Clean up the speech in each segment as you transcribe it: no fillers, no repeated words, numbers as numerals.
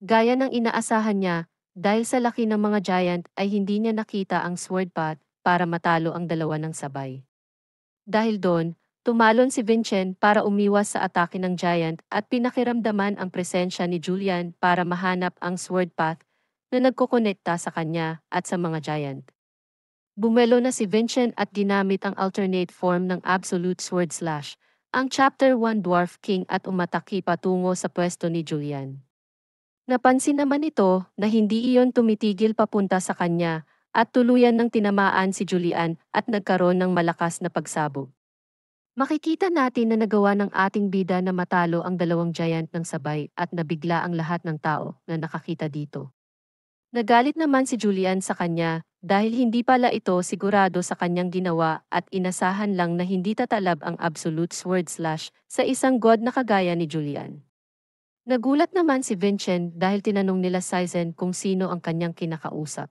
Gaya ng inaasahan niya, dahil sa laki ng mga giant ay hindi niya nakita ang sword path para matalo ang dalawa ng sabay. Dahil doon, tumalon si Vincent para umiwas sa atake ng giant at pinakiramdaman ang presensya ni Julian para mahanap ang sword path na nagkokonekta sa kanya at sa mga giant. Bumelo na si Vincent at ginamit ang alternate form ng Absolute Sword Slash, ang Chapter 1 Dwarf King at umataki patungo sa pwesto ni Julian. Napansin naman ito na hindi iyon tumitigil papunta sa kanya at tuluyan ng tinamaan si Julian at nagkaroon ng malakas na pagsabog. Makikita natin na nagawa ng ating bida na matalo ang dalawang giant ng sabay at nabigla ang lahat ng tao na nakakita dito. Nagalit naman si Julian sa kanya dahil hindi pala ito sigurado sa kanyang ginawa at inasahan lang na hindi tatalab ang absolute sword slash sa isang god na kagaya ni Julian. Nagulat naman si Vincent dahil tinanong nila Sizen kung sino ang kanyang kinakausap.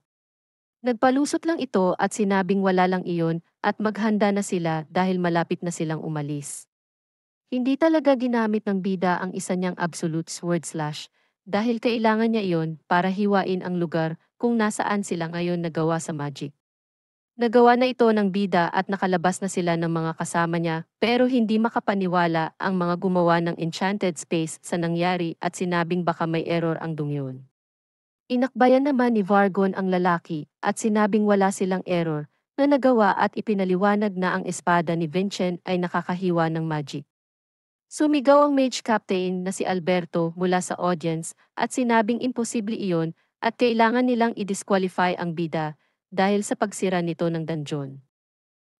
Nagpalusot lang ito at sinabing wala lang iyon at maghanda na sila dahil malapit na silang umalis. Hindi talaga ginamit ng bida ang isa niyang absolute sword slash dahil kailangan niya iyon para hiwain ang lugar kung nasaan sila ngayon nagawa sa magic. Nagawa na ito ng bida at nakalabas na sila ng mga kasama niya pero hindi makapaniwala ang mga gumawa ng enchanted space sa nangyari at sinabing baka may error ang dungyon. Inakbayan naman ni Vargon ang lalaki at sinabing wala silang error na nagawa at ipinaliwanag na ang espada ni Vincent ay nakakahiwa ng magic. Sumigaw ang mage captain na si Alberto mula sa audience at sinabing imposible iyon at kailangan nilang i-disqualify ang bida dahil sa pagsira nito ng dungeon.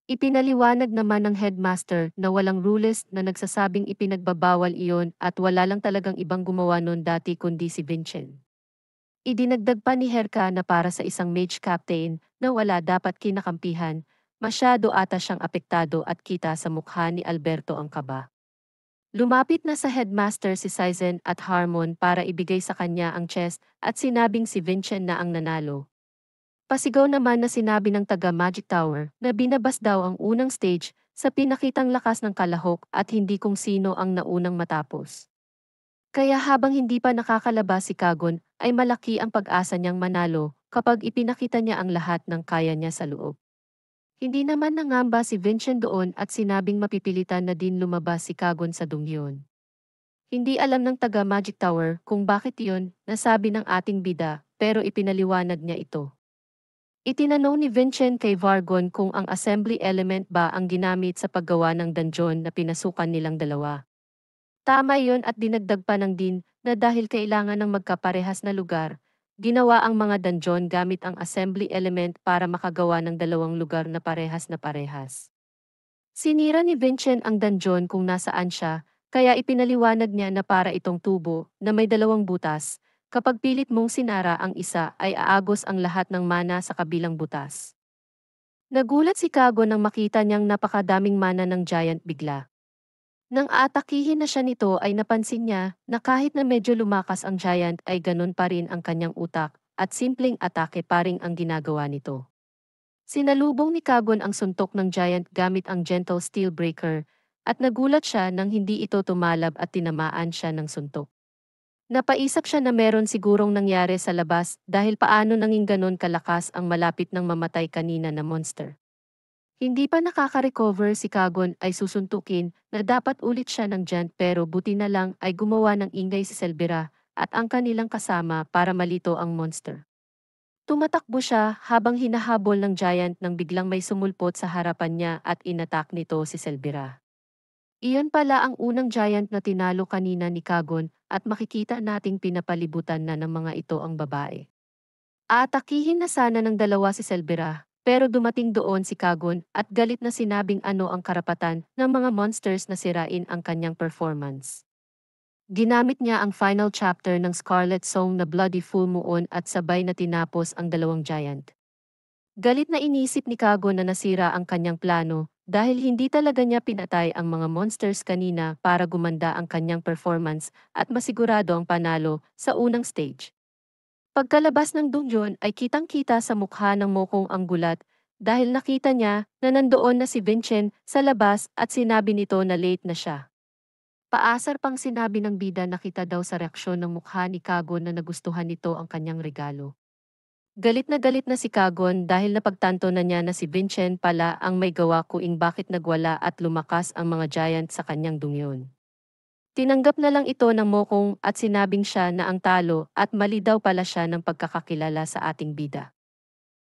Ipinaliwanag naman ng headmaster na walang rules na nagsasabing ipinagbabawal iyon at wala lang talagang ibang gumawa nun dati kundi si Vincent. Idinagdag pa ni Herka na para sa isang mage captain na wala dapat kinakampihan, masyado ata siyang apektado at kita sa mukha ni Alberto ang kaba. Lumapit na sa headmaster si Sizen at Harmon para ibigay sa kanya ang chest at sinabing si Vincent na ang nanalo. Pasigaw naman na sinabi ng taga Magic Tower na binabas daw ang unang stage sa pinakitang lakas ng kalahok at hindi kung sino ang naunang matapos. Kaya habang hindi pa nakakalabas si Kagon, ay malaki ang pag-asa niyang manalo kapag ipinakita niya ang lahat ng kaya niya sa loob. Hindi naman nangamba si Vincent doon at sinabing mapipilitan na din lumabas si Kagon sa dungyon. Hindi alam ng taga Magic Tower kung bakit iyon nasabi ng ating bida pero ipinaliwanag niya ito. Itinanong ni Vincent kay Vargon kung ang assembly element ba ang ginamit sa paggawa ng dungeon na pinasukan nilang dalawa. Tama iyon at dinagdag pa ng din na dahil kailangan ng magkaparehas na lugar, ginawa ang mga dungeon gamit ang assembly element para makagawa ng dalawang lugar na parehas na parehas. Sinira ni Vincent ang dungeon kung nasaan siya, kaya ipinaliwanag niya na para itong tubo na may dalawang butas. Kapag pilit mong sinara ang isa ay aagos ang lahat ng mana sa kabilang butas. Nagulat si Kago nang makita niyang napakadaming mana ng giant bigla. Nang aatakihin na siya nito ay napansin niya na kahit na medyo lumakas ang giant ay ganun pa rin ang kanyang utak at simpleng atake pa rin ang ginagawa nito. Sinalubong ni Kagon ang suntok ng giant gamit ang gentle steel breaker at nagulat siya nang hindi ito tumalab at tinamaan siya ng suntok. Napaisip siya na meron sigurong nangyari sa labas dahil paano nanging ganon kalakas ang malapit ng mamatay kanina na monster. Hindi pa nakaka-recover si Kagon ay susuntukin na dapat ulit siya ng giant pero buti na lang ay gumawa ng ingay si Selbera at ang kanilang kasama para malito ang monster. Tumatakbo siya habang hinahabol ng giant nang biglang may sumulpot sa harapan niya at inatak nito si Selbera. Iyon pala ang unang giant na tinalo kanina ni Kagon at makikita nating pinapalibutan na ng mga ito ang babae. Aatakihin na sana ng dalawa si Selbera, pero dumating doon si Kagon at galit na sinabing ano ang karapatan ng mga monsters na sirain ang kanyang performance. Ginamit niya ang final chapter ng Scarlet Song na Bloody Full Moon at sabay na tinapos ang dalawang giant. Galit na inisip ni Kagon na nasira ang kanyang plano dahil hindi talaga niya pinatay ang mga monsters kanina para gumanda ang kanyang performance at masigurado ang panalo sa unang stage. Pagkalabas ng dungeon ay kitang-kita sa mukha ng Mokong ang gulat dahil nakita niya na nandoon na si Vincent sa labas at sinabi nito na late na siya. Paasar pang sinabi ng bida na kita daw sa reaksyon ng mukha ni Kagon na nagustuhan nito ang kanyang regalo. Galit na si Kagon dahil napagtanto na niya na si Vincent pala ang may gawa kuing bakit nagwala at lumakas ang mga giant sa kanyang dungyon. Tinanggap na lang ito ng Mokong at sinabing siya na ang talo at mali daw pala siya ng pagkakakilala sa ating bida.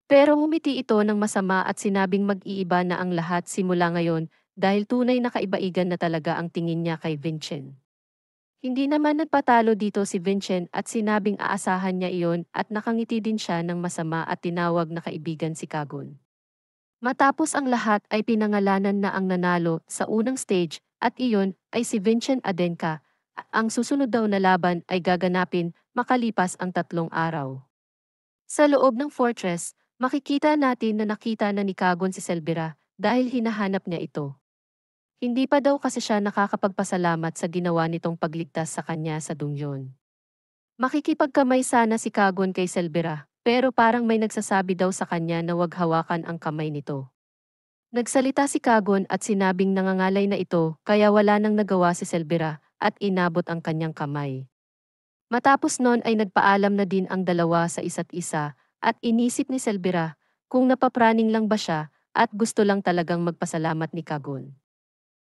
Pero ngumiti ito ng masama at sinabing mag-iiba na ang lahat simula ngayon dahil tunay na kaibaigan na talaga ang tingin niya kay Vincent. Hindi naman nagpatalo dito si Vincent at sinabing aasahan niya iyon at nakangiti din siya ng masama at tinawag na kaibigan si Kagon. Matapos ang lahat ay pinangalanan na ang nanalo sa unang stage at iyon ay si Vincent Adenka. Ang susunod daw na laban ay gaganapin makalipas ang 3 araw. Sa loob ng fortress, makikita natin na nakita na ni Kagon si Selbira dahil hinahanap niya ito. Hindi pa daw kasi siya nakakapagpasalamat sa ginawa nitong pagligtas sa kanya sa dungyon. Makikipagkamay sana si Kagon kay Selbira, pero parang may nagsasabi daw sa kanya na wag hawakan ang kamay nito. Nagsalita si Kagon at sinabing nangangalay na ito kaya wala nang nagawa si Selbira at inabot ang kanyang kamay. Matapos nun ay nagpaalam na din ang dalawa sa isa't isa at inisip ni Selbira kung napapraning lang ba siya at gusto lang talagang magpasalamat ni Kagon.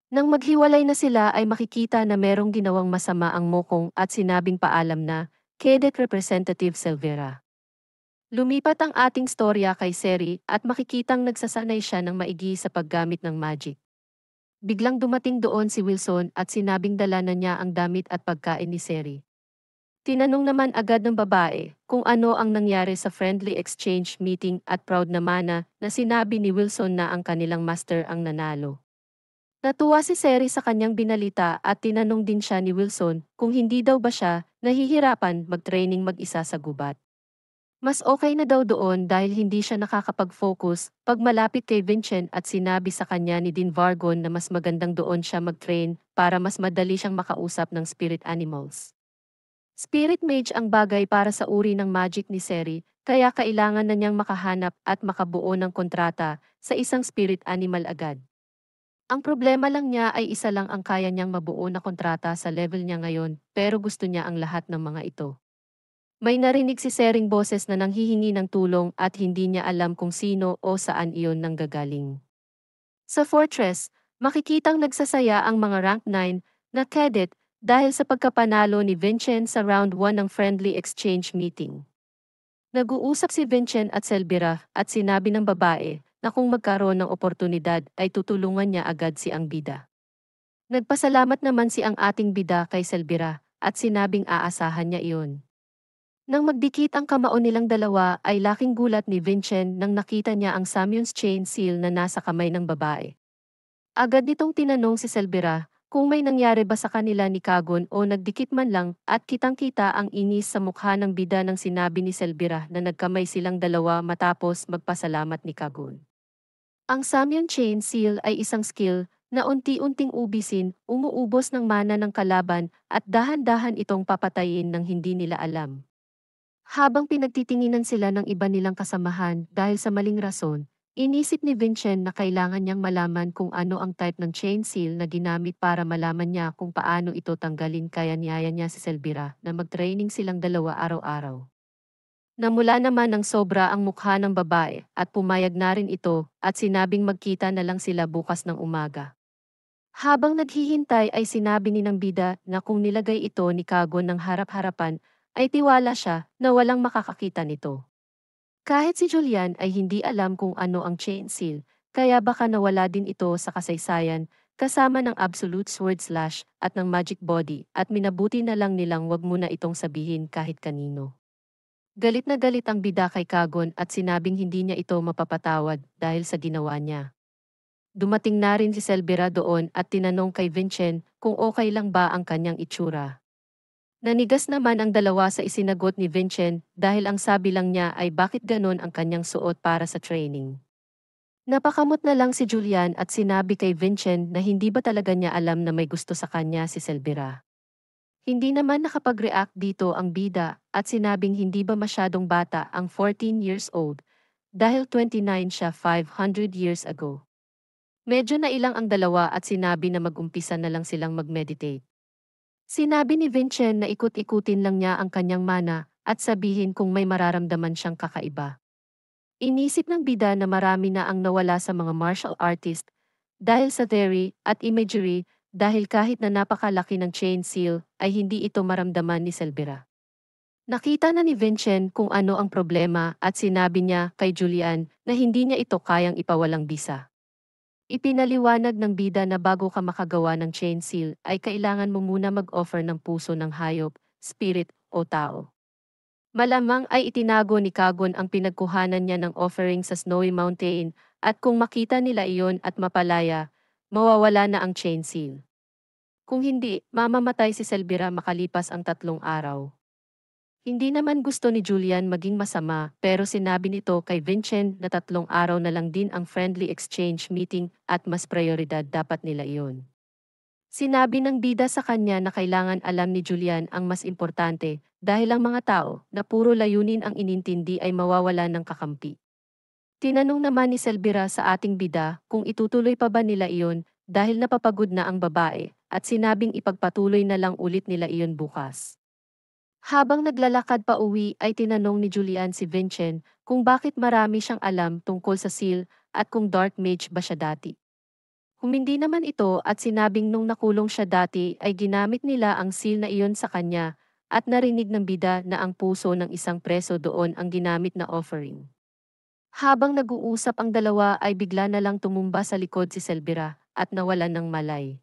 Nang maghiwalay na sila ay makikita na merong ginawang masama ang Mokong at sinabing paalam na, Cadet Representative Selvera. Lumipat ang ating storya kay Seri at makikitang nagsasanay siya ng maigi sa paggamit ng magic. Biglang dumating doon si Wilson at sinabing dala na niya ang damit at pagkain ni Seri. Tinanong naman agad ng babae kung ano ang nangyari sa friendly exchange meeting at proud naman na sinabi ni Wilson na ang kanilang master ang nanalo. Natuwa si Seri sa kanyang binalita at tinanong din siya ni Wilson kung hindi daw ba siya nahihirapan mag-training mag-isa sa gubat. Mas okay na daw doon dahil hindi siya nakakapag-focus pag malapit kay Vincent at sinabi sa kanya ni Dean Vargon na mas magandang doon siya mag-train para mas madali siyang makausap ng spirit animals. Spirit mage ang bagay para sa uri ng magic ni Seri, kaya kailangan na niyang makahanap at makabuo ng kontrata sa isang spirit animal agad. Ang problema lang niya ay isa lang ang kaya niyang mabuo na kontrata sa level niya ngayon pero gusto niya ang lahat ng mga ito. May narinig si Sering boses na nanghihingi ng tulong at hindi niya alam kung sino o saan iyon nanggagaling. Sa fortress, makikitang nagsasaya ang mga rank 9 na cadet dahil sa pagkapanalo ni Vincent sa round 1 ng friendly exchange meeting. Nag-uusap si Vincent at Selbira at sinabi ng babae na kung magkaroon ng oportunidad ay tutulungan niya agad si ang bida. Nagpasalamat naman si ang ating bida kay Selbira at sinabing aasahan niya iyon. Nang magdikit ang kamao nilang dalawa ay laking gulat ni Vincent nang nakita niya ang Samyun's chain seal na nasa kamay ng babae. Agad nitong tinanong si Selbira kung may nangyari ba sa kanila ni Kagon o nagdikit man lang at kitang-kita ang inis sa mukha ng bida nang sinabi ni Selbira na nagkamay silang dalawa matapos magpasalamat ni Kagon. Ang Samyun Chain Seal ay isang skill na unti-unting ubisin, umuubos ng mana ng kalaban at dahan-dahan itong papatayin ng hindi nila alam. Habang pinagtitinginan sila ng iba nilang kasamahan dahil sa maling rason, inisip ni Vincent na kailangan niyang malaman kung ano ang type ng chain seal na ginamit para malaman niya kung paano ito tanggalin kaya niyaya niya si Selbira na mag-training silang dalawa araw-araw. Namula naman ng sobra ang mukha ng babae at pumayag na rin ito at sinabing magkita na lang sila bukas ng umaga. Habang naghihintay ay sinabi ni ng bida na kung nilagay ito ni Kagon ng harap-harapan ay tiwala siya na walang makakakita nito. Kahit si Julian ay hindi alam kung ano ang chain seal, kaya baka nawala din ito sa kasaysayan kasama ng absolute sword slash at ng magic body at minabuti na lang nilang wag muna itong sabihin kahit kanino. Galit na galit ang bida kay Kagon at sinabing hindi niya ito mapapatawad dahil sa ginawa niya. Dumating na rin si Selbira doon at tinanong kay Vincent kung okay lang ba ang kanyang itsura. Nanigas naman ang dalawa sa isinagot ni Vincent dahil ang sabi lang niya ay bakit ganon ang kanyang suot para sa training. Napakamot na lang si Julian at sinabi kay Vincent na hindi ba talaga niya alam na may gusto sa kanya si Selbira. Hindi naman nakapag-react dito ang bida at sinabing hindi ba masyadong bata ang 14 years old dahil 29 siya 500 years ago. Medyo nailang ang dalawa at sinabi na mag-umpisa na lang silang mag-meditate. Sinabi ni Vincent na ikut-ikutin lang niya ang kanyang mana at sabihin kung may mararamdaman siyang kakaiba. Inisip ng bida na marami na ang nawala sa mga martial artist dahil sa theory at imagery dahil kahit na napakalaki ng chain seal ay hindi ito maramdaman ni Selvira. Nakita na ni Vincent kung ano ang problema at sinabi niya kay Julian na hindi niya ito kayang ipawalang bisa. Ipinaliwanag ng bida na bago ka makagawa ng chain seal ay kailangan mo muna mag-offer ng puso ng hayop, spirit o tao. Malamang ay itinago ni Kagon ang pinagkuhanan niya ng offering sa Snowy Mountain at kung makita nila iyon at mapalaya, mawawala na ang chain seal. Kung hindi, mamamatay si Selvira makalipas ang 3 araw. Hindi naman gusto ni Julian maging masama pero sinabi nito kay Vincent na 3 araw na lang din ang friendly exchange meeting at mas prioridad dapat nila iyon. Sinabi ng bida sa kanya na kailangan alam ni Julian ang mas importante dahil ang mga tao na puro layunin ang inintindi ay mawawala ng kakampi. Tinanong naman ni Selvira sa ating bida kung itutuloy pa ba nila iyon dahil napapagod na ang babae at sinabing ipagpatuloy na lang ulit nila iyon bukas. Habang naglalakad pa uwi ay tinanong ni Julian si Vincent kung bakit marami siyang alam tungkol sa seal at kung dark mage ba siya dati. Humindi naman ito at sinabing nung nakulong siya dati ay ginamit nila ang seal na iyon sa kanya at narinig ng bida na ang puso ng isang preso doon ang ginamit na offering. Habang nag-uusap ang dalawa ay bigla na lang tumumba sa likod si Selvira at nawalan ng malay.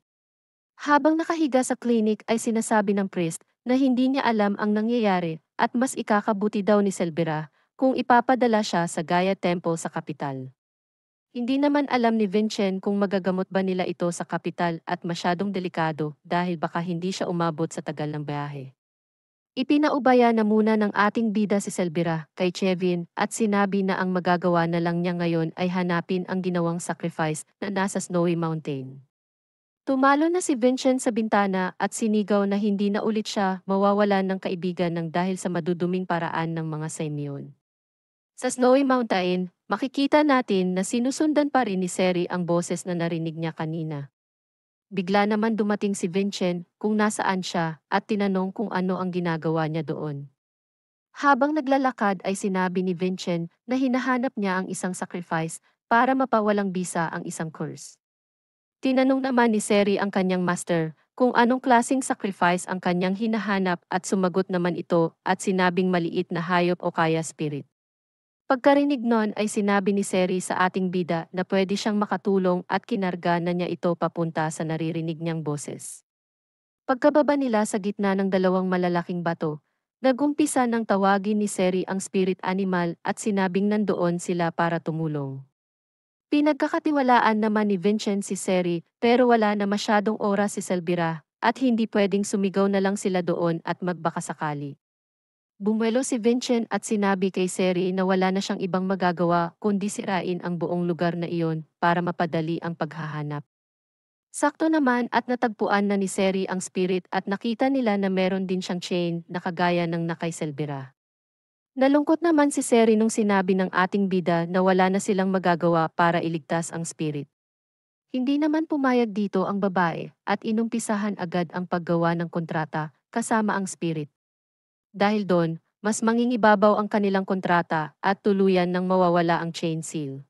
Habang nakahiga sa klinik ay sinasabi ng priest na hindi niya alam ang nangyayari at mas ikakabuti daw ni Selvira kung ipapadala siya sa Gaia Temple sa kapital. Hindi naman alam ni Vincent kung magagamot ba nila ito sa kapital at masyadong delikado dahil baka hindi siya umabot sa tagal ng biyahe. Ipinaubaya na muna ng ating bida si Selvira kay Chevin at sinabi na ang magagawa na lang niya ngayon ay hanapin ang ginawang sacrifice na nasa Snowy Mountain. Tumalo na si Vincent sa bintana at sinigaw na hindi na ulit siya mawawalan ng kaibigan ng dahil sa maduduming paraan ng mga Simeon. Sa Snowy Mountain, makikita natin na sinusundan pa rin ni Seri ang boses na narinig niya kanina. Bigla naman dumating si Vincent kung nasaan siya at tinanong kung ano ang ginagawa niya doon. Habang naglalakad ay sinabi ni Vincent na hinahanap niya ang isang sacrifice para mapawalang bisa ang isang curse. Tinanong naman ni Seri ang kanyang master kung anong klasing sacrifice ang kanyang hinahanap at sumagot naman ito at sinabing maliit na hayop o kaya spirit. Pagkarinig nun ay sinabi ni Seri sa ating bida na pwede siyang makatulong at kinarga na niya ito papunta sa naririnig niyang boses. Pagkababa nila sa gitna ng dalawang malalaking bato, nagumpisa ng tawagin ni Seri ang spirit animal at sinabing nandoon sila para tumulong. Pinagkakatiwalaan naman ni Vincent si Seri pero wala na masyadong oras si Selvira at hindi pwedeng sumigaw na lang sila doon at magbakasakali. Bumuelo si Vincent at sinabi kay Seri na wala na siyang ibang magagawa kundi sirain ang buong lugar na iyon para mapadali ang paghahanap. Sakto naman at natagpuan na ni Seri ang spirit at nakita nila na meron din siyang chain na kagaya ng nakay Selvira. Nalungkot naman si Seri nung sinabi ng ating bida na wala na silang magagawa para iligtas ang spirit. Hindi naman pumayag dito ang babae at inumpisahan agad ang paggawa ng kontrata kasama ang spirit. Dahil doon, mas mangingibabaw ang kanilang kontrata at tuluyan nang mawawala ang chain seal.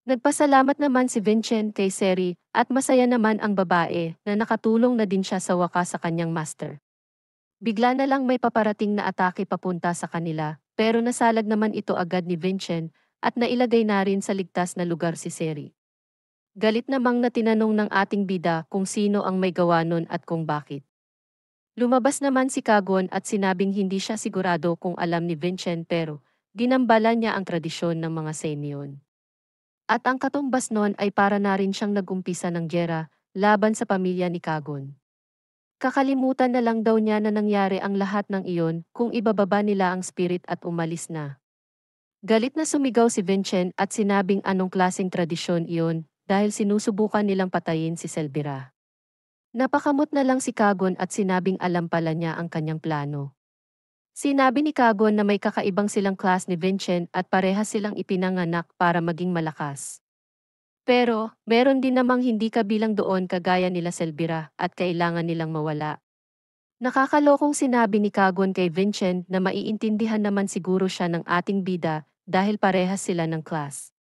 Nagpasalamat naman si Vincent kay Seri at masaya naman ang babae na nakatulong na din siya sa wakas sa kanyang master. Bigla na lang may paparating na atake papunta sa kanila pero nasalag naman ito agad ni Vincent at nailagay na rin sa ligtas na lugar si Seri. Galit namang na tinanong ng ating bida kung sino ang may gawa nun at kung bakit. Lumabas naman si Kagon at sinabing hindi siya sigurado kung alam ni Vincent pero ginambala niya ang tradisyon ng mga Semyon. At ang katumbas nun ay para na rin siyang nagumpisa ng giyera laban sa pamilya ni Kagon. Kakalimutan na lang daw niya na nangyari ang lahat ng iyon kung ibababa nila ang spirit at umalis na. Galit na sumigaw si Vincent at sinabing anong klaseng tradisyon iyon dahil sinusubukan nilang patayin si Selvira. Napakamot na lang si Kagon at sinabing alam pala niya ang kanyang plano. Sinabi ni Kagon na may kakaibang silang class ni Vincent at parehas silang ipinanganak para maging malakas. Pero, meron din namang hindi kabilang doon kagaya nila Selvira at kailangan nilang mawala. Nakakalokong sinabi ni Kagon kay Vincent na maiintindihan naman siguro siya ng ating bida dahil parehas sila ng class.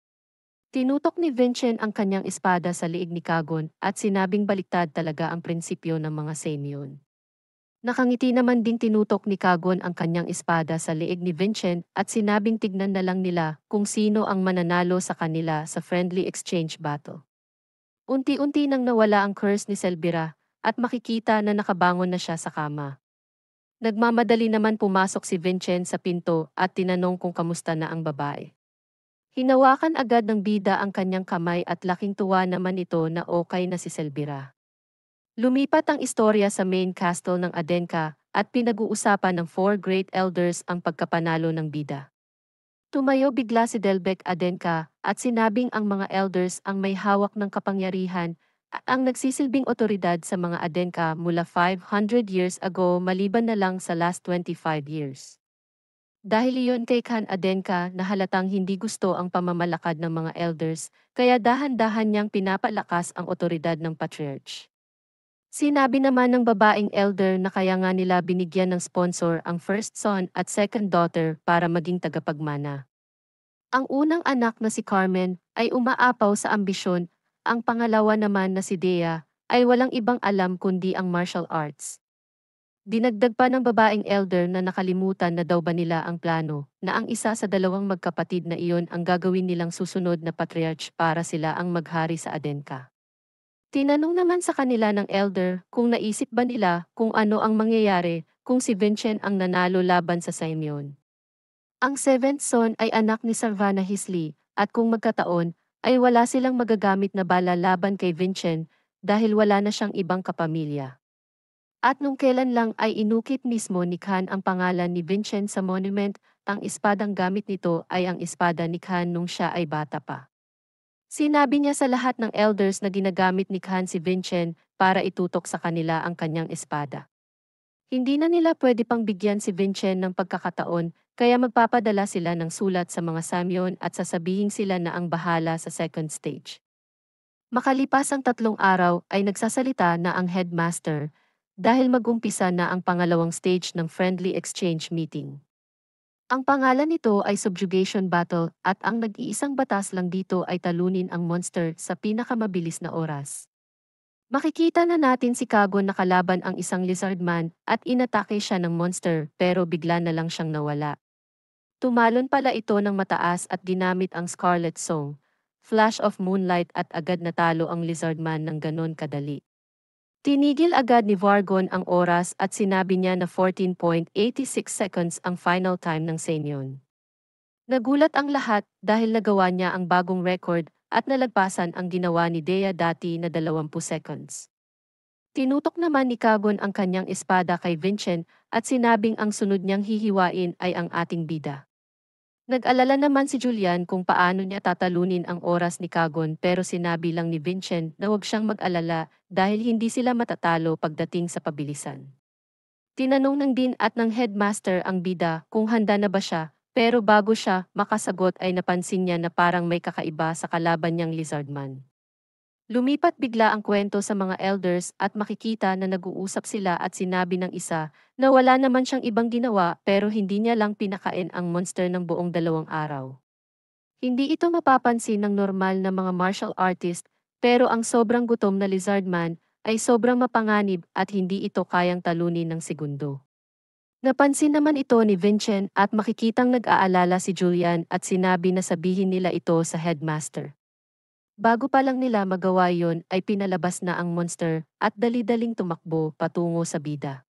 Tinutok ni Vincent ang kanyang espada sa liig ni Kagon at sinabing baliktad talaga ang prinsipyo ng mga Semyon. Nakangiti naman ding tinutok ni Kagon ang kanyang espada sa liig ni Vincent at sinabing tignan na lang nila kung sino ang mananalo sa kanila sa friendly exchange battle. Unti-unti nang nawala ang curse ni Selbira at makikita na nakabangon na siya sa kama. Nagmamadali naman pumasok si Vincent sa pinto at tinanong kung kamusta na ang babae. Hinawakan agad ng bida ang kanyang kamay at laking tuwa naman ito na okay na si Selbira. Lumipat ang istorya sa main castle ng Adenka at pinag-uusapan ng four great elders ang pagkapanalo ng bida. Tumayo bigla si Delbek Adenka at sinabing ang mga elders ang may hawak ng kapangyarihan at ang nagsisilbing otoridad sa mga Adenka mula 500 years ago maliban na lang sa last 25 years. Dahil iyon kay Khan Adenka na halatang hindi gusto ang pamamalakad ng mga elders, kaya dahan-dahan niyang pinapalakas ang otoridad ng patriarch. Sinabi naman ng babaeng elder na kaya nga nila binigyan ng sponsor ang first son at second daughter para maging tagapagmana. Ang unang anak na si Carmen ay umaapaw sa ambisyon, ang pangalawa naman na si Dea ay walang ibang alam kundi ang martial arts. Dinagdag pa ng babaeng elder na nakalimutan na daw ba nila ang plano na ang isa sa dalawang magkapatid na iyon ang gagawin nilang susunod na patriarch para sila ang maghari sa Adenka. Tinanong naman sa kanila ng elder kung naisip ba nila kung ano ang mangyayari kung si Vincent ang nanalo laban sa Simeon. Ang seventh son ay anak ni Savannah Hisley at kung magkataon ay wala silang magagamit na bala laban kay Vincent dahil wala na siyang ibang kapamilya. At nung kailan lang ay inukit mismo ni Khan ang pangalan ni Vincent sa monument, ang espadang gamit nito ay ang espada ni Khan nung siya ay bata pa. Sinabi niya sa lahat ng elders na ginagamit ni Khan si Vincent para itutok sa kanila ang kanyang espada. Hindi na nila pwede pang bigyan si Vincent ng pagkakataon, kaya magpapadala sila ng sulat sa mga Samyon at sasabihin sila na ang bahala sa second stage. Makalipas ang 3 araw ay nagsasalita na ang headmaster dahil magumpisa na ang pangalawang stage ng friendly exchange meeting. Ang pangalan nito ay Subjugation Battle at ang nag-iisang batas lang dito ay talunin ang monster sa pinakamabilis na oras. Makikita na natin si Kagon na kalaban ang isang lizardman at inatake siya ng monster pero bigla na lang siyang nawala. Tumalon pala ito ng mataas at ginamit ang Scarlet Song, Flash of Moonlight at agad natalo ang lizardman ng ganon kadali. Tinigil agad ni Vargon ang oras at sinabi niya na 14.86 seconds ang final time ng Senyon. Nagulat ang lahat dahil nagawa niya ang bagong record at nalagpasan ang ginawa ni Dea dati na 20 seconds. Tinutok naman ni Kagon ang kanyang espada kay Vincent at sinabing ang sunod niyang hihiwain ay ang ating bida. Nag-alala naman si Julian kung paano niya tatalunin ang oras ni Kagon pero sinabi lang ni Vincent na huwag siyang mag-alala dahil hindi sila matatalo pagdating sa pabilisan. Tinanong ng dean at ng headmaster ang bida kung handa na ba siya, pero bago siya makasagot ay napansin niya na parang may kakaiba sa kalaban niyang lizardman. Lumipat bigla ang kwento sa mga elders at makikita na nag-uusap sila at sinabi ng isa na wala naman siyang ibang ginawa pero hindi niya lang pinakain ang monster ng buong 2 araw. Hindi ito mapapansin ng normal na mga martial artist pero ang sobrang gutom na lizardman ay sobrang mapanganib at hindi ito kayang talunin ng segundo. Napansin naman ito ni Vincent at makikitang nag-aalala si Julian at sinabi na sabihin nila ito sa headmaster. Bago pa lang nila magawa yon ay pinalabas na ang monster at dali-daling tumakbo patungo sa bida.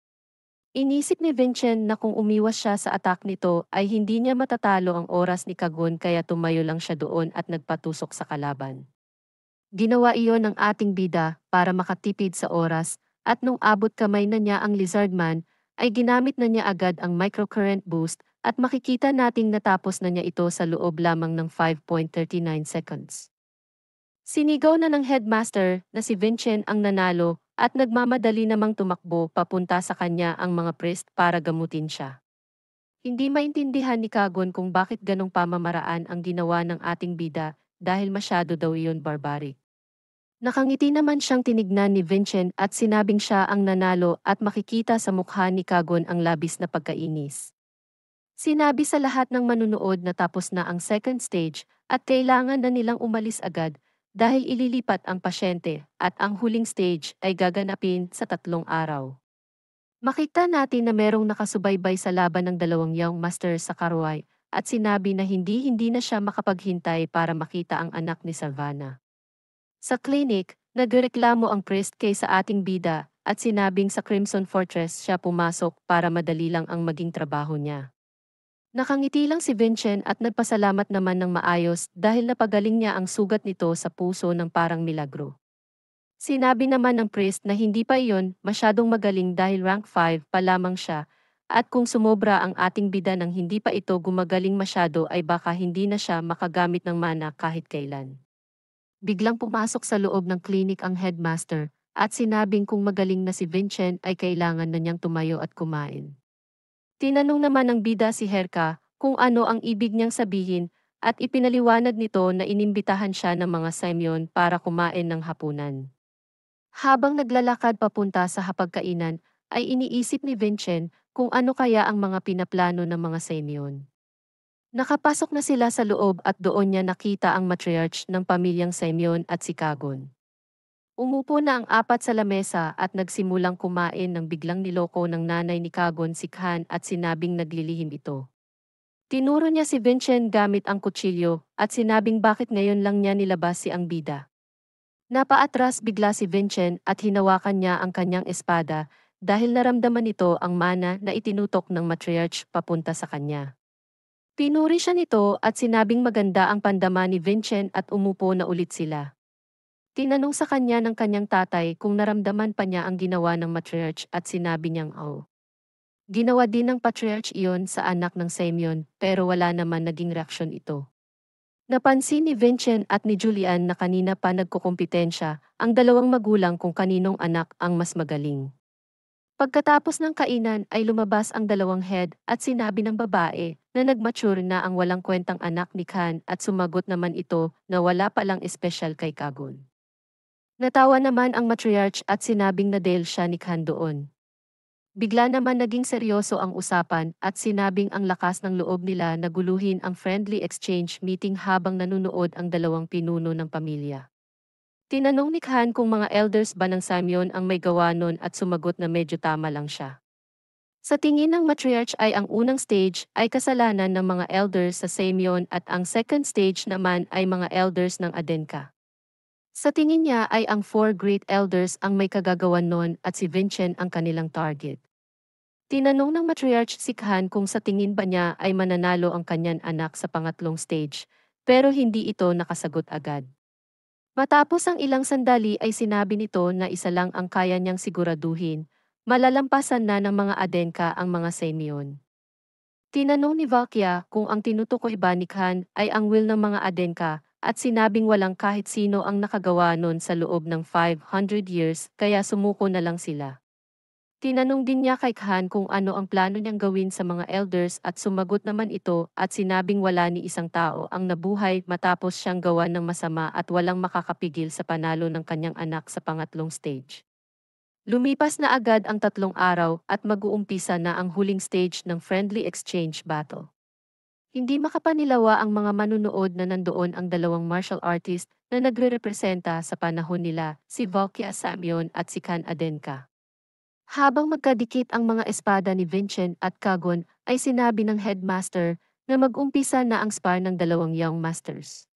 Inisip ni Vincent na kung umiwas siya sa attack nito ay hindi niya matatalo ang oras ni Kagon kaya tumayo lang siya doon at nagpatusok sa kalaban. Ginawa iyon ng ating bida para makatipid sa oras at nung abot kamay na niya ang lizardman ay ginamit na niya agad ang microcurrent boost at makikita nating natapos na niya ito sa loob lamang ng 5.39 seconds. Sinigaw na ng headmaster na si Vincent ang nanalo at nagmamadali namang tumakbo papunta sa kanya ang mga priest para gamutin siya. Hindi maintindihan ni Kagon kung bakit ganong pamamaraan ang ginawa ng ating bida dahil masyado daw iyon barbaric. Nakangiti naman siyang tinignan ni Vincent at sinabing siya ang nanalo at makikita sa mukha ni Kagon ang labis na pagkainis. Sinabi sa lahat ng manunood na tapos na ang second stage at kailangan na nilang umalis agad dahil ililipat ang pasyente at ang huling stage ay gaganapin sa 3 araw. Makita natin na merong nakasubaybay sa laban ng dalawang young masters sa Karwai at sinabi na hindi na siya makapaghintay para makita ang anak ni Savannah. Sa clinic, nagreklamo ang priest kay sa ating bida at sinabing sa Crimson Fortress siya pumasok para madali lang ang maging trabaho niya. Nakangiti lang si Vincent at nagpasalamat naman ng maayos dahil napagaling niya ang sugat nito sa puso ng parang milagro. Sinabi naman ng priest na hindi pa iyon masyadong magaling dahil rank 5 pa lamang siya at kung sumobra ang ating bida ng hindi pa ito gumagaling masyado ay baka hindi na siya makagamit ng mana kahit kailan. Biglang pumasok sa loob ng clinic ang headmaster at sinabing kung magaling na si Vincent ay kailangan na niyang tumayo at kumain. Tinanong naman ng bida si Herka kung ano ang ibig niyang sabihin at ipinaliwanag nito na inimbitahan siya ng mga Simeon para kumain ng hapunan. Habang naglalakad papunta sa hapagkainan, ay iniisip ni Vincent kung ano kaya ang mga pinaplano ng mga Simeon. Nakapasok na sila sa loob at doon niya nakita ang matriarch ng pamilyang Simeon at si Kagon. Umupo na ang apat sa lamesa at nagsimulang kumain ng biglang niloko ng nanay ni Kagon si Khan at sinabing naglilihim ito. Tinuro niya si Vincent gamit ang kutsilyo at sinabing bakit ngayon lang niya nilabas si ang bida. Napaatras bigla si Vincent at hinawakan niya ang kanyang espada dahil naramdaman nito ang mana na itinutok ng matriarch papunta sa kanya. Pinuri siya nito at sinabing maganda ang pandama ni Vincent at umupo na ulit sila. Tinanong sa kanya ng kanyang tatay kung naramdaman pa niya ang ginawa ng matriarch at sinabi niyang oo. Ginawa din ng patriarch iyon sa anak ng Simeon pero wala naman naging reaksyon ito. Napansin ni Vincent at ni Julian na kanina pa nagkukumpetensya ang dalawang magulang kung kaninong anak ang mas magaling. Pagkatapos ng kainan ay lumabas ang dalawang head at sinabi ng babae na nagmature na ang walang kwentang anak ni Khan at sumagot naman ito na wala palang espesyal kay Kagon. Natawa naman ang matriarch at sinabing na dahil siya ni Khan doon. Bigla naman naging seryoso ang usapan at sinabing ang lakas ng loob nila na guluhin ang friendly exchange meeting habang nanunood ang dalawang pinuno ng pamilya. Tinanong ni Khan kung mga elders ba ng Simeon ang may gawa nun at sumagot na medyo tama lang siya. Sa tingin ng matriarch ay ang unang stage ay kasalanan ng mga elders sa Simeon at ang second stage naman ay mga elders ng Adenka. Sa tingin niya ay ang 4 great elders ang may kagagawan nun at si Vincent ang kanilang target. Tinanong ng matriarch si Khan kung sa tingin ba niya ay mananalo ang kanyan anak sa pangatlong stage, pero hindi ito nakasagot agad. Matapos ang ilang sandali ay sinabi nito na isa lang ang kaya niyang siguraduhin, malalampasan na ng mga Adenka ang mga Simeon. Tinanong ni Valkia kung ang tinutukoy ba ni Khan ay ang will ng mga Adenka at sinabing walang kahit sino ang nakagawa nun sa loob ng 500 years kaya sumuko na lang sila. Tinanong din niya kay Khan kung ano ang plano niyang gawin sa mga elders at sumagot naman ito at sinabing wala ni isang tao ang nabuhay matapos siyang gawa ng masama at walang makakapigil sa panalo ng kanyang anak sa pangatlong stage. Lumipas na agad ang 3 araw at mag-uumpisa na ang huling stage ng friendly exchange battle. Hindi makapanilawa ang mga manunood na nandoon ang dalawang martial artist na nagre-representa sa panahon nila, si Valkia Samion at si Khan Adenka. Habang magkadikit ang mga espada ni Vincent at Kagon, ay sinabi ng headmaster na mag-umpisa na ang spar ng dalawang young masters.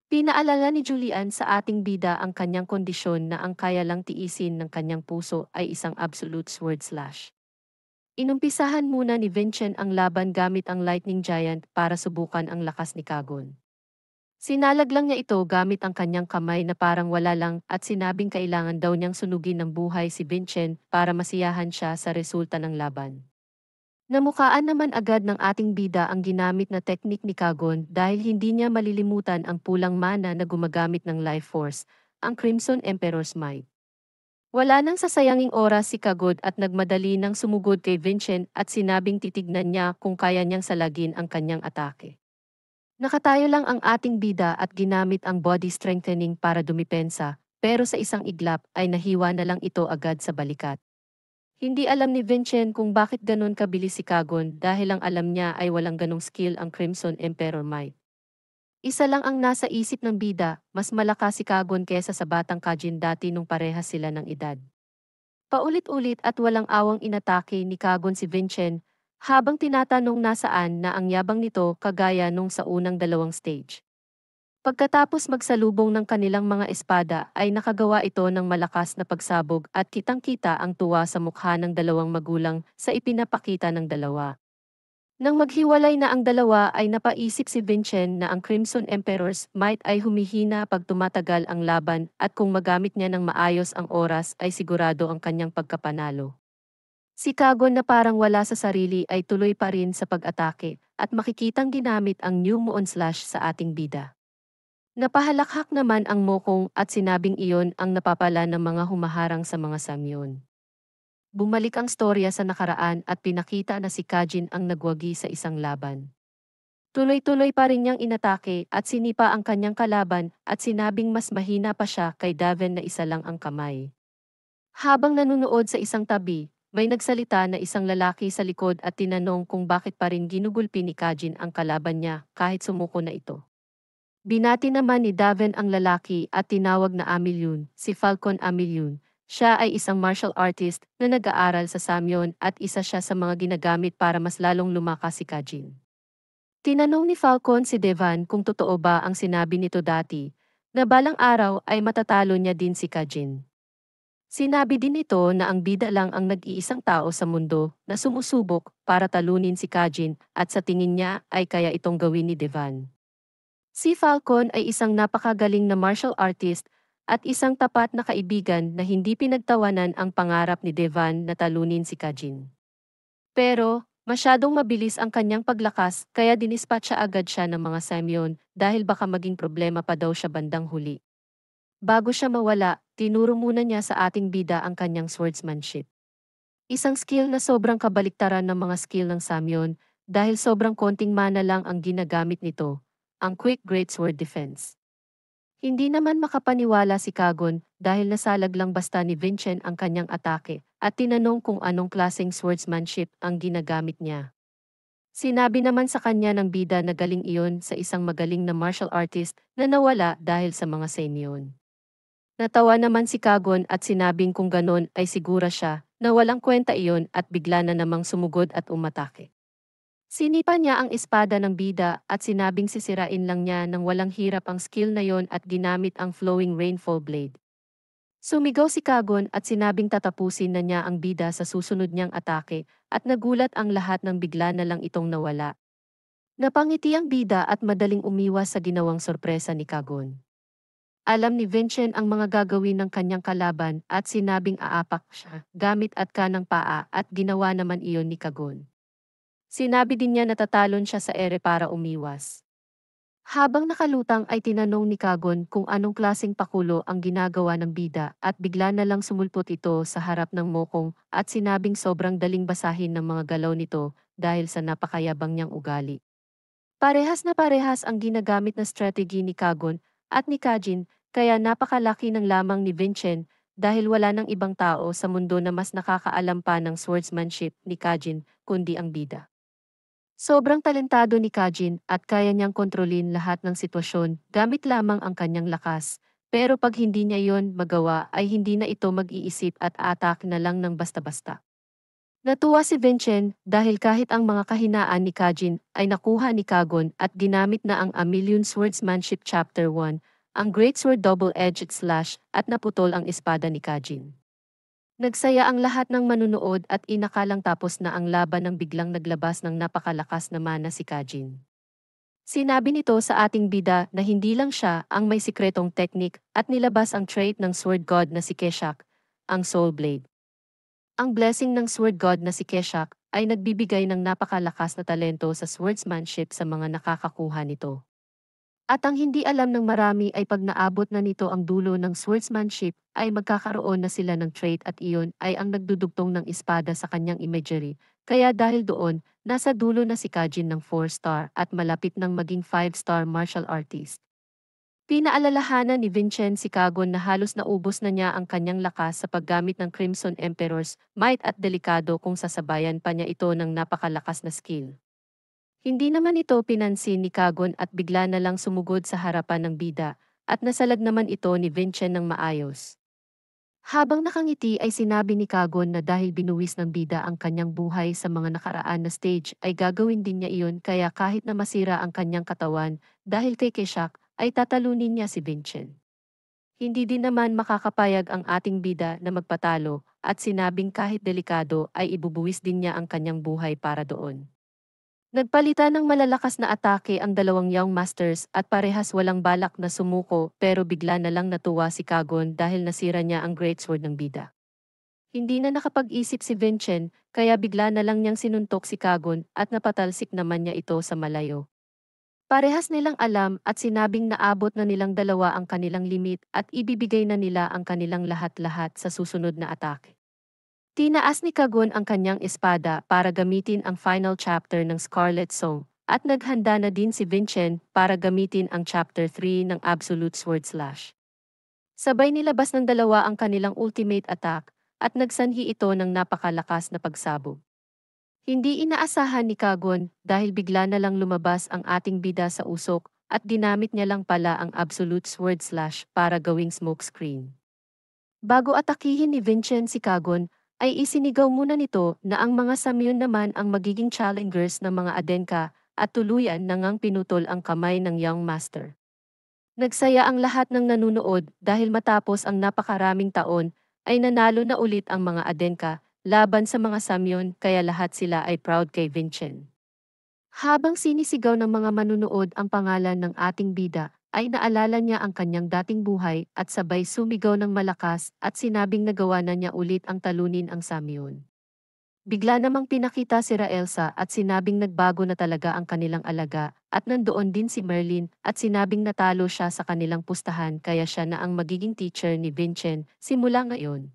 Pinaalala ni Julian sa ating bida ang kanyang kondisyon na ang kaya lang tiisin ng kanyang puso ay isang absolute sword slash. Inumpisahan muna ni Vincent ang laban gamit ang Lightning Giant para subukan ang lakas ni Kagon. Sinalag lang niya ito gamit ang kanyang kamay na parang wala lang at sinabing kailangan daw niyang sunugin ng buhay si Vincent para masiyahan siya sa resulta ng laban. Namukaan naman agad ng ating bida ang ginamit na teknik ni Kagon dahil hindi niya malilimutan ang pulang mana na gumagamit ng life force, ang Crimson Emperor's Might. Wala nang sasayanging oras si Kagod at nagmadali nang sumugod kay Vincent at sinabing titignan niya kung kaya niyang salagin ang kanyang atake. Nakatayo lang ang ating bida at ginamit ang body strengthening para dumipensa, pero sa isang iglap ay nahiwa na lang ito agad sa balikat. Hindi alam ni Vincent kung bakit ganon kabilis si Kagon dahil ang alam niya ay walang ganong skill ang Crimson Emperor Might. Isa lang ang nasa isip ng bida, mas malakas si Kagon kesa sa batang Kajin dati nung parehas sila ng edad. Paulit-ulit at walang awang inatake ni Kagon si Vincent, habang tinatanong nasaan na ang yabang nito kagaya nung sa unang dalawang stage. Pagkatapos magsalubong ng kanilang mga espada ay nakagawa ito ng malakas na pagsabog at kitang-kita ang tuwa sa mukha ng dalawang magulang sa ipinapakita ng dalawa. Nang maghiwalay na ang dalawa ay napaisip si Vincent na ang Crimson Emperor's might ay humihina pag tumatagal ang laban at kung magamit niya ng maayos ang oras ay sigurado ang kanyang pagkapanalo. Si Kagon na parang wala sa sarili ay tuloy pa rin sa pag-atake at makikitang ginamit ang New Moon Slash sa ating bida. Napahalakhak naman ang mokong at sinabing iyon ang napapala ng mga humaharang sa mga samyon. Bumalik ang storya sa nakaraan at pinakita na si Kajin ang nagwagi sa isang laban. Tuloy-tuloy pa rin niyang inatake at sinipa ang kanyang kalaban at sinabing mas mahina pa siya kay Daven na isa lang ang kamay. Habang nanunood sa isang tabi, may nagsalita na isang lalaki sa likod at tinanong kung bakit pa rin ginugulpi ni Kajin ang kalaban niya kahit sumuko na ito. Binati naman ni Daven ang lalaki at tinawag na Amilyun, si Falcon Amilyun. Siya ay isang martial artist na nag-aaral sa Samyon at isa siya sa mga ginagamit para mas lalong lumakas si Kajin. Tinanong ni Falcon si Devan kung totoo ba ang sinabi nito dati, na balang araw ay matatalo niya din si Kajin. Sinabi din nito na ang bida lang ang nag-iisang tao sa mundo na sumusubok para talunin si Kajin at sa tingin niya ay kaya itong gawin ni Devan. Si Falcon ay isang napakagaling na martial artist at isang tapat na kaibigan na hindi pinagtawanan ang pangarap ni Devan na talunin si Kajin. Pero, masyadong mabilis ang kanyang paglakas kaya dinispatcha agad siya ng mga Samyon dahil baka maging problema pa daw siya bandang huli. Bago siya mawala, tinuro muna niya sa ating bida ang kanyang swordsmanship. Isang skill na sobrang kabaliktaran ng mga skill ng Samyon dahil sobrang konting mana lang ang ginagamit nito, ang Quick Greatsword Defense. Hindi naman makapaniwala si Kagon dahil nasalag lang basta ni Vincent ang kanyang atake at tinanong kung anong klaseng swordsmanship ang ginagamit niya. Sinabi naman sa kanya ng bida na galing iyon sa isang magaling na martial artist na nawala dahil sa mga Semyon. Natawa naman si Kagon at sinabing kung ganon ay sigura siya na walang kwenta iyon at bigla na namang sumugod at umatake. Sinipa niya ang espada ng bida at sinabing sisirain lang niya nang walang hirap ang skill na yon at ginamit ang flowing rainfall blade. Sumigaw si Kagon at sinabing tatapusin na niya ang bida sa susunod niyang atake at nagulat ang lahat nang bigla na lang itong nawala. Napangiti ang bida at madaling umiwas sa ginawang sorpresa ni Kagon. Alam ni Vincent ang mga gagawin ng kanyang kalaban at sinabing aapak siya gamit at kanang paa at ginawa naman iyon ni Kagon. Sinabi din niya na tatalon siya sa ere para umiwas. Habang nakalutang ay tinanong ni Kagon kung anong klaseng pakulo ang ginagawa ng bida at bigla na lang sumulpot ito sa harap ng mokong at sinabing sobrang daling basahin ng mga galaw nito dahil sa napakayabang niyang ugali. Parehas ang ginagamit na strategy ni Kagon at ni Kajin kaya napakalaki ng lamang ni Vincent dahil wala ng ibang tao sa mundo na mas nakakaalam pa ng swordsmanship ni Kajin kundi ang bida. Sobrang talentado ni Kajin at kaya niyang kontrolin lahat ng sitwasyon gamit lamang ang kanyang lakas. Pero pag hindi niya yon magawa ay hindi na ito mag-iisip at atak na lang ng basta-basta. Natuwa si Vincent dahil kahit ang mga kahinaan ni Kajin ay nakuha ni Kagon at ginamit na ang A Million Swordsmanship Chapter 1, ang Great Sword Double-Edged Slash at naputol ang espada ni Kajin. Nagsaya ang lahat ng manunood at inakalang tapos na ang laban nang biglang naglabas ng napakalakas na mana si Kajin. Sinabi nito sa ating bida na hindi lang siya ang may sikretong teknik at nilabas ang trait ng Sword God na si Keshak, ang Soul Blade. Ang blessing ng Sword God na si Keshak ay nagbibigay ng napakalakas na talento sa swordsmanship sa mga nakakakuha nito. At ang hindi alam ng marami ay pag naabot na nito ang dulo ng swordsmanship ay magkakaroon na sila ng trait at iyon ay ang nagdudugtong ng espada sa kanyang imagery. Kaya dahil doon, nasa dulo na si Kajin ng 4-star at malapit ng maging 5-star martial artist. Pinaalalahanan ni Vincent si Kagon na halos naubos na niya ang kanyang lakas sa paggamit ng Crimson Emperor's might at delikado kung sasabayan pa niya ito ng napakalakas na skill. Hindi naman ito pinansin ni Kagon at bigla na lang sumugod sa harapan ng bida, at nasalag naman ito ni Vincent ng maayos. Habang nakangiti ay sinabi ni Kagon na dahil binuwis ng bida ang kanyang buhay sa mga nakaraan na stage ay gagawin din niya iyon, kaya kahit na masira ang kanyang katawan dahil kay Keshak ay tatalunin niya si Vincent. Hindi din naman makakapayag ang ating bida na magpatalo at sinabing kahit delikado ay ibubuwis din niya ang kanyang buhay para doon. Nagpalitan ng malalakas na atake ang dalawang Young Masters at parehas walang balak na sumuko, pero bigla na lang natuwa si Kagon dahil nasira niya ang greatsword ng bida. Hindi na nakapag-isip si Vincent, kaya bigla na lang niyang sinuntok si Kagon at napatalsik naman niya ito sa malayo. Parehas nilang alam at sinabing naabot na nilang dalawa ang kanilang limit at ibibigay na nila ang kanilang lahat-lahat sa susunod na atake. Tinaas ni Kagon ang kanyang espada para gamitin ang final chapter ng Scarlet Song, at naghanda na din si Vincent para gamitin ang chapter 3 ng Absolute Sword Slash. Sabay nilabas ng dalawa ang kanilang ultimate attack, at nagsanhi ito ng napakalakas na pagsabog. Hindi inaasahan ni Kagon dahil bigla na lang lumabas ang ating bida sa usok, at ginamit niya lang pala ang Absolute Sword Slash para gawing smokescreen. Bago atakihin ni Vincent si Kagon, ay isinigaw muna nito na ang mga Samyun naman ang magiging challengers ng mga Adenka, at tuluyan na ngang pinutol ang kamay ng Young Master. Nagsaya ang lahat ng nanunood dahil matapos ang napakaraming taon, ay nanalo na ulit ang mga Adenka laban sa mga Samyun, kaya lahat sila ay proud kay Vincent. Habang sinisigaw ng mga manunood ang pangalan ng ating bida, ay naalala niya ang kanyang dating buhay at sabay sumigaw ng malakas at sinabing nagawa na niya ulit ang talunin ang Samyun. Bigla namang pinakita si Raelsa at sinabing nagbago na talaga ang kanilang alaga, at nandoon din si Merlin at sinabing natalo siya sa kanilang pustahan, kaya siya na ang magiging teacher ni Vincent simula ngayon.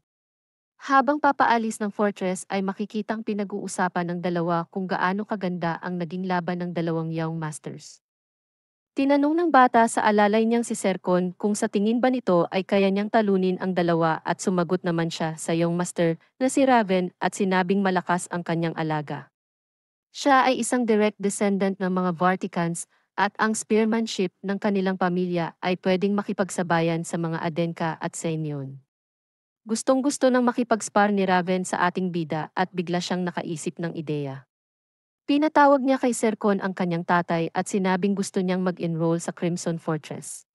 Habang papaalis ng fortress ay makikitang pinag-uusapan ng dalawa kung gaano kaganda ang naging laban ng dalawang Young Masters. Tinanong ng bata sa alalay niyang si Serkon kung sa tingin ba nito ay kaya niyang talunin ang dalawa, at sumagot naman siya sa Young Master na si Raven at sinabing malakas ang kanyang alaga. Siya ay isang direct descendant ng mga Varticans, at ang spearmanship ng kanilang pamilya ay pwedeng makipagsabayan sa mga Adenka at Seimyon. Gustong-gusto ng makipag-spar ni Raven sa ating bida at bigla siyang nakaisip ng ideya. Pinatawag niya kay Serkon ang kanyang tatay at sinabing gusto niyang mag-enroll sa Crimson Fortress.